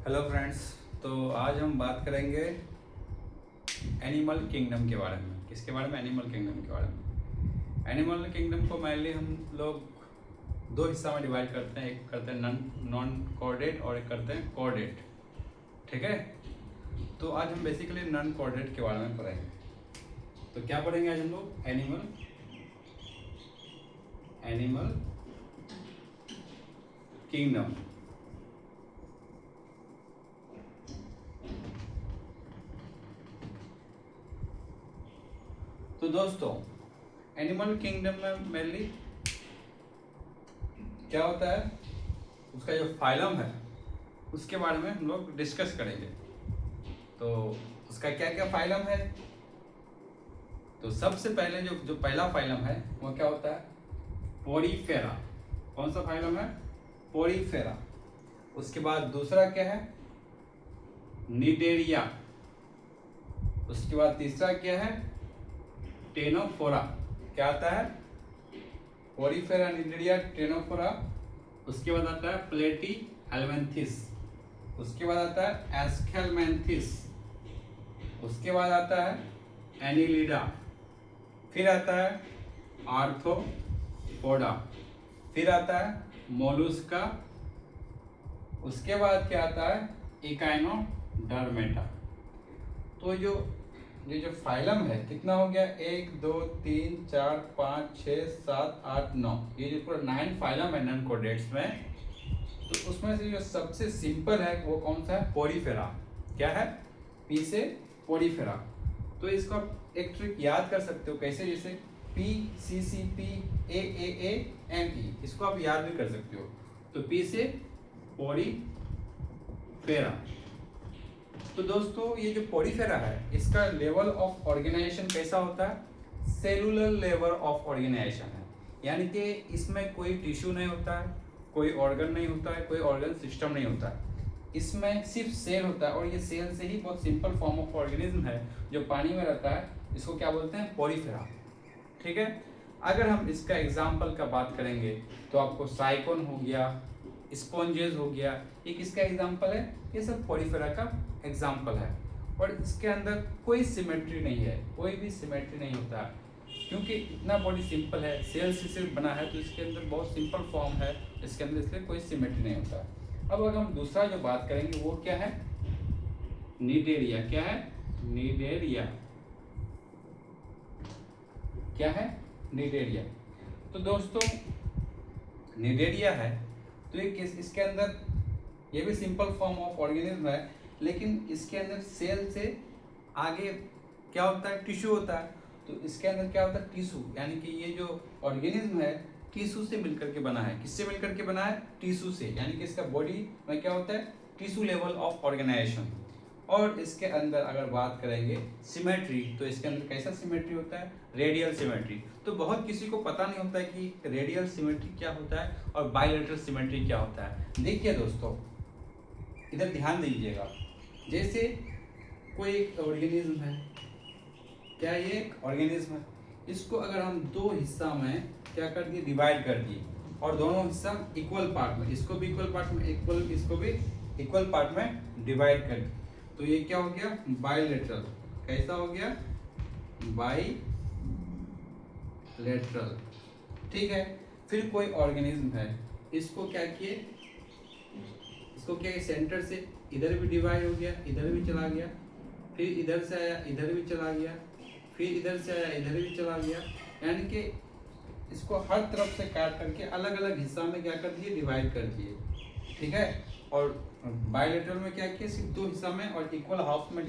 Hello friends. तो आज हम बात करेंगे एनिमल किंगडम के बारे में। किसके बारे में? एनिमल किंगडम के बारे में। एनिमल किंगडम को मेनली हम लोग दो हिस्सा में डिवाइड करते हैं। एक करते हैं नॉन कोऑर्डिनेट और एक करते हैं कोऑर्डिनेट। ठीक है, तो आज हम बेसिकली नॉन कोऑर्डिनेट के बारे में पढ़ेंगे। तो क्या पढ़ेंगे आज हम लोग? Animal kingdom. तो दोस्तों, एनिमल किंगडम में मेनली क्या होता है, उसका जो फाइलम है उसके बारे में हम लोग डिस्कस करेंगे। तो उसका क्या क्या फाइलम है, तो सबसे पहले जो पहला फाइलम है वो क्या होता है? पोरीफेरा। कौन सा फाइलम है? पोरीफेरा। उसके बाद दूसरा क्या है? निडेरिया। उसके बाद तीसरा क्या है? टेनोफोरा। क्या आता है? Porifera, Cnidaria, Ctenophora. उसके बाद आता है प्लेटी एल्मेंथिस। उसके बाद आता है एस्केलमेंथिस। उसके बाद आता है एनिलिडा। फिर आता है आर्थ्रोपोडा। फिर आता है मोलुस्का। उसके बाद क्या आता है? इकाइनोडर्मेटा। तो जो फाइलम है कितना हो गया? 1 2 3 4 5 6 7 8 9। ये जो पूरा 9 फाइलम है नॉन कोऑर्डिनेट्स में। तो उसमें से जो सबसे सिंपल है वो कौन सा है? पोरीफेरा। क्या है? पी से पोरीफेरा। तो इसको आप एक ट्रिक याद कर सकते हो। कैसे? जैसे P C C P A A A M E, इसको आप याद भी कर सकते हो। तो पी से पोरीफेरा। तो दोस्तों, ये जो पोरीफेरा है इसका लेवल ऑफ ऑर्गेनाइजेशन कैसा होता है? सेलुलर लेवल ऑफ ऑर्गेनाइजेशन है। यानी कि इसमें कोई टिश्यू नहीं होता है, कोई ऑर्गन नहीं होता है, कोई ऑर्गन सिस्टम नहीं होता है। इसमें सिर्फ सेल होता है, और ये सेल से ही बहुत सिंपल फॉर्म ऑफ ऑर्गेनिज्म है जो पानी में रहता है। इसको क्या बोलते हैं? पोरीफेरा। ठीक है, अगर हम इसका एग्जाम्पल का बात करेंगे तो आपको साइकोन हो गया, स्पॉन्जेस हो गया, ये किसका एग्जाम्पल है? ये सब पोरीफेरा का एग्जाम्पल है। और इसके अंदर कोई सिमेट्री नहीं है, कोई भी सिमेट्री नहीं होता है, क्योंकि इतना बॉडी सिंपल है, सेल से सिर्फ बना है। तो इसके अंदर बहुत सिंपल फॉर्म है इसके अंदर, इसलिए कोई सिमेट्री नहीं होता है। अब अगर हम दूसरा जो बात करेंगे वो क्या है? निडेरिया। क्या है? निडेरिया। क्या है? निडेरिया। तो दोस्तों, निडेरिया है तो ये इसके अंदर ये भी सिंपल फॉर्म ऑफ ऑर्गेनिज्म है, लेकिन इसके अंदर सेल से आगे क्या होता है? टिश्यू होता है। तो इसके अंदर क्या होता है? टिश्यू। यानी कि ये जो ऑर्गेनिज्म है टिश्यू से मिलकर के बना है। किससे मिलकर के बना है? टिश्यू से। यानी कि इसका बॉडी में क्या होता है? Tissue level of organization. और इसके अंदर अगर बात करेंगे सिमेट्री, तो इसके अंदर कैसा सिमेट्री होता है? Radial symmetry. तो बहुत किसी को पता नहीं होता है कि रेडियल सिमेट्री क्या होता है और बायलैटरल सिमेट्री क्या होता है। देखिए दोस्तों, इधर ध्यान दीजिएगा। जैसे कोई एक ऑर्गेनिज्म है, क्या ये एक ऑर्गेनिज्म है? इसको अगर हम दो हिस्सा में क्या कर दिए? डिवाइड कर दिए, और दोनों हिस्सा इक्वल पार्ट में, इसको भी इक्वल पार्ट में, इसको भी इक्वल पार्ट में डिवाइड कर दिए, तो ये क्या हो गया? बायलैटरल। कैसा हो गया? बायलैटरल। ठीक है, फिर कोई ऑर्गेनिज्म है, इसको क्या किए? इसको क्या, सेंटर से इधर भी डिवाइड हो गया, इधर भी चला गया, फिर इधर से आया, इधर भी चला गया, फिर इधर से आया, इधर भी चला गया। यानी कि इसको हर तरफ से काट करके अलग अलग हिस्सा में क्या कर दिए? डिवाइड कर दिए। ठीक है, और बायलैटरल में क्या किया? सिर्फ दो हिस्सा में और इक्वल हाफ में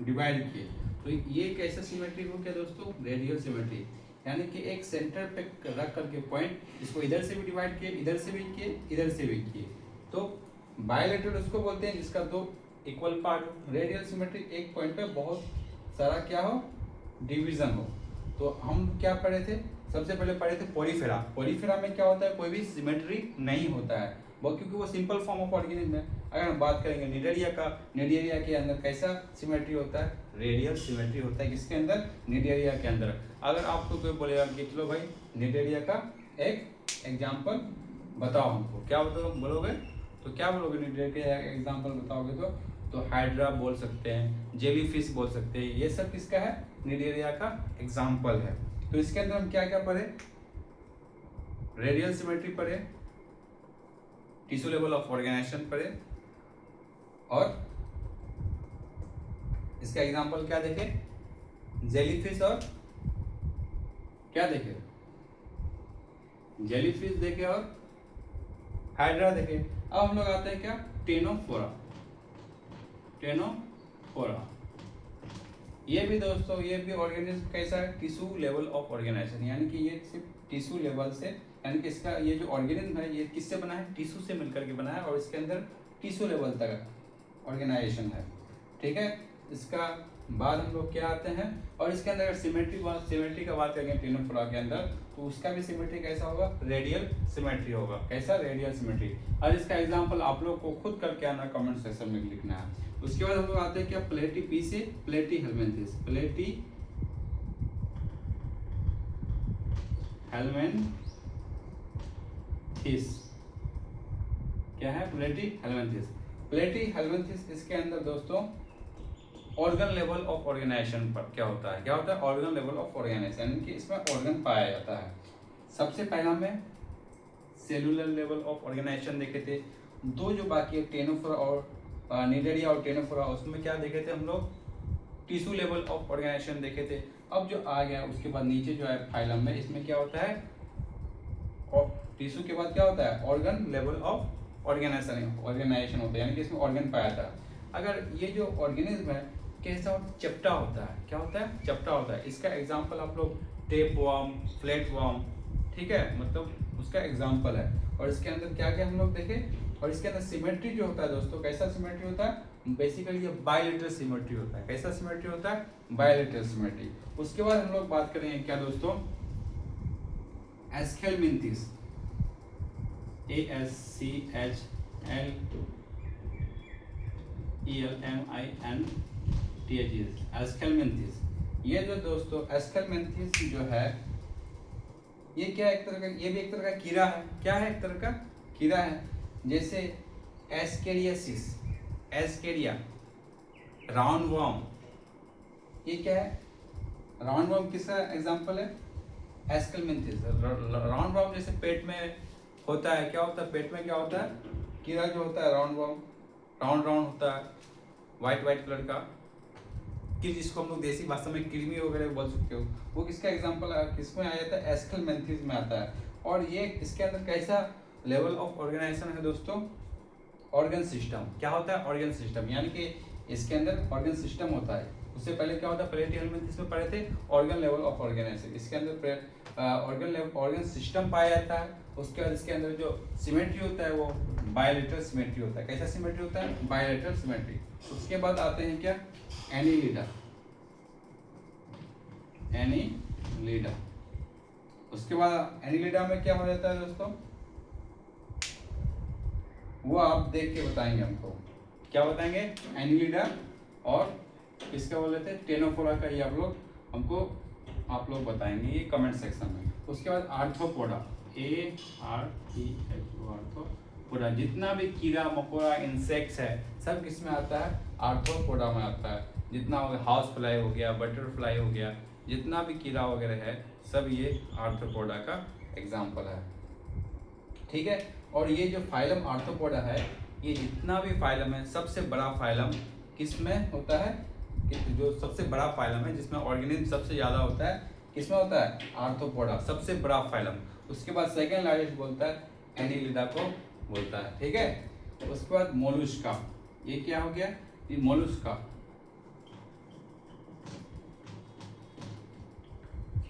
डिवाइड किए। तो ये कैसा सिमेट्री हो गया दोस्तों? Radial symmetry. यानी कि एक सेंटर पे रख करके पॉइंट, इसको इधर से भी डिवाइड किए, इधर से भी किए, इधर से भी किए। तो बायलैटरल उसको बोलते हैं जिसका दो इक्वल पार्ट हो। रेडियल सिमेट्री एक पॉइंट पे बहुत सारा क्या हो? डिवीजन हो। तो हम क्या पढ़े थे? सबसे पहले पढ़े थे पोरीफेरा। पोरीफेरा में क्या होता है? कोई भी सिमेट्री नहीं होता है वो, क्योंकि वो सिंपल फॉर्म ऑफ ऑर्गेनिज्म है। अगर हम बात करेंगे निडेरिया का, निडेरिया के अंदर कैसा सिमेट्री होता है? रेडियल सिमेट्री होता है। किसके अंदर? निडेरिया के अंदर। अगर आपको कोई बोलेगा कि चलो भाई निडेरिया का एक एग्जाम्पल बताओ हमको, क्या बोलोगे? तो क्या बोलोगे निडेरिया का एग्जाम्पल बताओगे तो हाइड्रा बोल सकते हैं, जेलीफिश बोल सकते हैं, ये सब किसका है, निडेरिया का एग्जाम्पल है। तो इसके अंदर हम क्या क्या पढ़े, रेडियल सिमेट्री पढ़े, टिश्यू लेवल ऑफ ऑर्गेनाइजेशन पढ़े, और इसका एग्जाम्पल क्या देखे, जेलीफिश और क्या देखे, जेलीफिश देखे और हाइड्रा देखे। अब हम लोग आते हैं क्या, टेनोफोरा। टेनोफोरा ये भी दोस्तों, ये भी ऑर्गेनिज्म कैसा है, टिश्यू लेवल ऑफ ऑर्गेनाइजेशन, यानी कि ये सिर्फ टिश्यू लेवल से, यानी कि इसका ये जो ऑर्गेनिज्म है ये किससे बना है, टिश्यू से मिलकर के बना है, और इसके अंदर टिश्यू लेवल तक ऑर्गेनाइजेशन है। ठीक है, इसका बाद हम लोग क्या आते हैं, और इसके अंदर अगर सिमेट्री का बात करेंगे टेनोफोरा के अंदर, तो उसका भी सिमेट्री कैसा होगा, रेडियल सिमेट्री होगा। कैसा, रेडियल सिमेट्री। और इसका एग्जांपल आप लोग को खुद करके आना, कमेंट सेक्शन में लिखना है। उसके बाद हम लोग आते हैं क्या, प्लेटी पी से प्लेटी हेलमिंथिस। प्लेटी हेलमिंथिस क्या है, प्लेटी हेलमिंथिस। प्लेटी हेलमिंथिस इसके अंदर दोस्तों ऑर्गन लेवल ऑफ ऑर्गेनाइजेशन पर क्या होता है, ऑर्गन लेवल ऑफ ऑर्गेनाइजेशन, यानी कि इसमें ऑर्गन पाया जाता है। सबसे पहला में सेलुलर लेवल ऑफ ऑर्गेनाइजेशन देखे थे, दो जो बाकी है टेनोफोरा और निडेरिया और टेनोफोरा, उसमें क्या देखे थे हम लोग, टिश्यू लेवल ऑफ ऑर्गेनाइजेशन देखे थे। अब जो आ गया उसके बाद नीचे जो है फाइलम में, इसमें क्या होता है, और टिश्यू के बाद क्या होता है, ऑर्गन लेवल ऑफ ऑर्गेनाइजेशन होता है, यानी कि इसमें ऑर्गन पाया था। अगर ये जो ऑर्गेनिज्म है कैसा होता है, चपटा होता है। क्या होता है, चपटा होता है। इसका एग्जांपल आप लोग टेप वर्म, फ्लैट वर्म, ठीक है, मतलब उसका एग्जांपल है। और इसके अंदर क्या क्या हम लोग देखे, और इसके अंदर सिमेट्री जो होता है दोस्तों, कैसा सिमेट्री होता है, बेसिकली ये बायलेटरल सिमेट्री होता है। कैसा सिमेट्री होता है, बायलेटरल सिमेट्री। उसके बाद हम लोग बात करेंगे क्या दोस्तों, एस्केलमिंथिस, ASCHLELMINTHIS, एस्केलमिंथिस। ये जो दोस्तों एस्केलमिंथिस जो है, ये क्या एक तरह का, ये भी एक तरह का कीड़ा है। क्या है, एक तरह का कीड़ा है। जैसे एस्केरियासिस, एस्केरिया, राउंड वर्म, ये क्या है, राउंड वर्म किसका एग्जांपल है, एस्केलमिंथिस। राउंड वर्म जैसे पेट में होता है, क्या होता है, पेट में क्या होता है, कीड़ा जो होता है राउंड वर्म, राउंड राउंड होता है, वाइट कलर का, कि जिसको हम लोग देसी भाषा में कृमि वगैरह बोल सकते हो, वो किसका एग्जांपल है, किसमें आ जाता है, एस्केलमिंथिस में आता है। और ये इसके अंदर कैसा लेवल ऑफ ऑर्गेनाइजेशन है दोस्तों, ऑर्गन सिस्टम। क्या होता है, ऑर्गन सिस्टम, यानी कि इसके अंदर ऑर्गन सिस्टम होता है। उससे पहले क्या होता है, प्लेटी हेलमिंथिस में पढ़े थे ऑर्गन लेवल ऑफ ऑर्गेनाइजेशन। इसके अंदर ऑर्गन सिस्टम पाया जाता है। उसके बाद इसके अंदर जो सिमेट्री होता है वो बायलेटरल सिमेट्री होता है। कैसा सिमेट्री होता है, बायलेटरल सिमेट्री। उसके बाद आते हैं क्या, एनीलिडा, एनीलिडा। उसके बाद एनीलिडा में क्या हो जाता है दोस्तों, वो आप देख के बताएंगे हमको, क्या बताएंगे, एनीलिडा और किसका बोल रहे थे, टेनोफोरा का, ये आप लोग बताएंगे ये कमेंट सेक्शन में। उसके बाद आर्थ्रोपोडा, आर्थ्रोपोडा, जितना भी कीड़ा मकोड़ा इंसेक्ट्स है सब किस में आता है, आर्थ्रोपोडा में आता है। जितना हाउस फ्लाई हो गया, बटरफ्लाई हो गया, जितना भी कीड़ा वगैरह है सब ये आर्थ्रोपोडा का एग्जाम्पल है। ठीक है, और ये जो फाइलम आर्थ्रोपोडा है, ये जितना भी फाइलम है, सबसे बड़ा फाइलम किस में होता है, जो सबसे बड़ा फाइलम है जिसमें ऑर्गेनिज्म सबसे ज़्यादा होता है, किसमें होता है, आर्थ्रोपोडा, सबसे बड़ा फाइलम। उसके बाद सेकेंड लार्जेस्ट बोलता है एनीलिडा को बोलता है। ठीक है, उसके बाद मोलुस्का, ये क्या हो गया, ये मोलुस्का,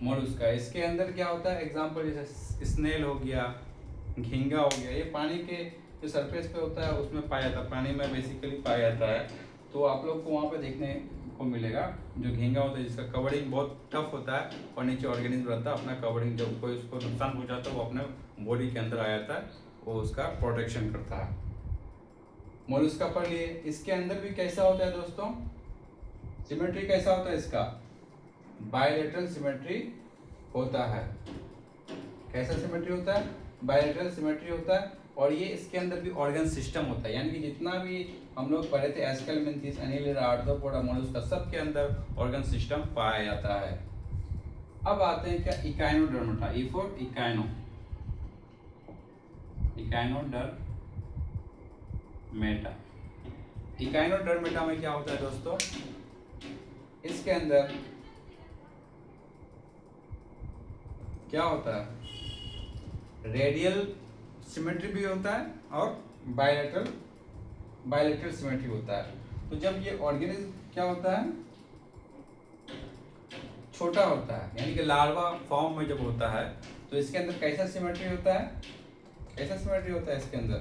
मोलुस्का। इसके अंदर क्या होता है, एग्जाम्पल जैसे स्नेल हो गया, झींगा हो गया, ये पानी के जो सरफेस पे होता है उसमें पाया जाता है, पानी में बेसिकली पाया जाता है। तो आप लोग को वहाँ पे देखने को मिलेगा जो झींगा होता है, जिसका कवरिंग बहुत टफ होता है और नीचे ऑर्गेनिज्म रहता है, अपना कवरिंग, जब कोई उसको नुकसान हो जाता है वो अपने बॉडी के अंदर आ जाता है, वो उसका प्रोटेक्शन करता है। मोलुस्का पढ़ लिए। इसके अंदर भी कैसा होता है दोस्तों, सिमेट्री कैसा होता है इसका, बायलेटरल सिमेट्री होता है। कैसा सिमेट्री होता है, बायलेटरल सिमेट्री होता है। और ये इसके अंदर भी ऑर्गन सिस्टम होता है, यानी कि जितना भी हम लोग पढ़े थे एस्केलमेंथिस, एनीलिडा, आर्थ्रोपोडा, मोलस्का, सब के अंदर ऑर्गन सिस्टम पाया जाता है। अब आते हैं क्या Echinodermata, E for echino, Echinodermata. Echinodermata में क्या होता है दोस्तों, इसके अंदर क्या होता है, रेडियल सिमेट्री भी होता है और बायलैटरल सिमेट्री होता है। तो जब ये ऑर्गेनिज्म क्या होता है, छोटा होता है, यानी कि लार्वा फॉर्म में जब होता है, तो इसके अंदर कैसा सिमेट्री होता है, कैसा सिमेट्री होता है इसके अंदर,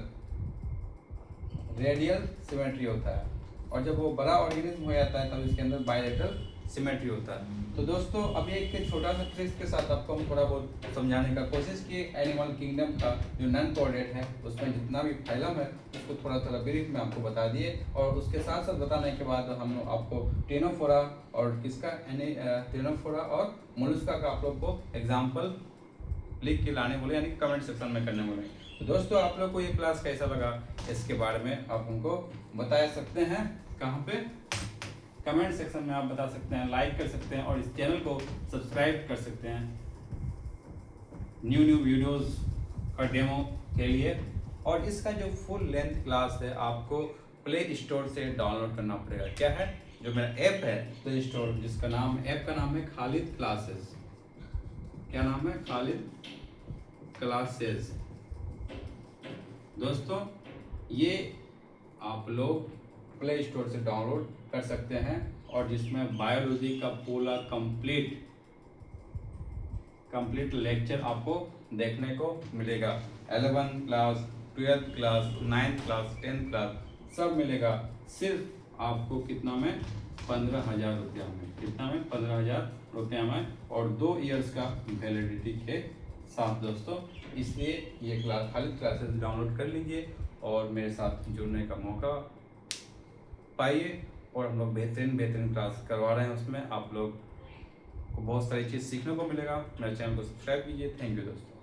रेडियल सिमेट्री होता है। और जब वो बड़ा ऑर्गेनिज्म हो जाता है तब इसके अंदर बायलैटरल सिमेट्री होता है। तो दोस्तों अभी एक छोटा सा ट्रिक्स के साथ आपको हम थोड़ा बहुत समझाने का कोशिश किए। एनिमल किंगडम का जो नॉन कोऑर्डिनेट है उसमें जितना भी फाइलम है उसको थोड़ा थोड़ा ब्रीफ में आपको बता दिए, और उसके साथ साथ बताने के बाद हम लोग आपको टेनोफोरा और किसका टेनोफोरा और मोलस्का का आप लोग को एग्जाम्पल लिख के लाने बोले, यानी कमेंट सेक्शन में करने बोले। तो दोस्तों आप लोग को ये क्लास कैसा लगा इसके बारे में आप हमको बता सकते हैं, कहाँ पे, कमेंट सेक्शन में आप बता सकते हैं, लाइक कर सकते हैं और इस चैनल को सब्सक्राइब कर सकते हैं न्यू वीडियोस का डेमो के लिए। और इसका जो फुल लेंथ क्लास है आपको प्ले स्टोर से डाउनलोड करना पड़ेगा। क्या है, जो मेरा ऐप है प्ले स्टोर, जिसका नाम, ऐप का नाम है खालिद क्लासेस। क्या नाम है, खालिद क्लासेस। दोस्तों ये आप लोग प्ले स्टोर से डाउनलोड कर सकते हैं, और जिसमें बायोलॉजी का पूरा कंप्लीट लेक्चर आपको देखने को मिलेगा। 11th class, 12th class, 9th class, 10th class सब मिलेगा, सिर्फ आपको कितना में, 15,000 रुपया में। कितना में, 15,000 रुपया में, और 2 इयर्स का वैलिडिटी के साथ दोस्तों। इसलिए ये क्लास खालिद क्लासेस डाउनलोड कर लीजिए और मेरे साथ जुड़ने का मौका पाइए। और हम लोग बेहतरीन क्लास करवा रहे हैं, उसमें आप लोग को बहुत सारी चीज़ सीखने को मिलेगा। मेरे चैनल को सब्सक्राइब कीजिए। थैंक यू दोस्तों।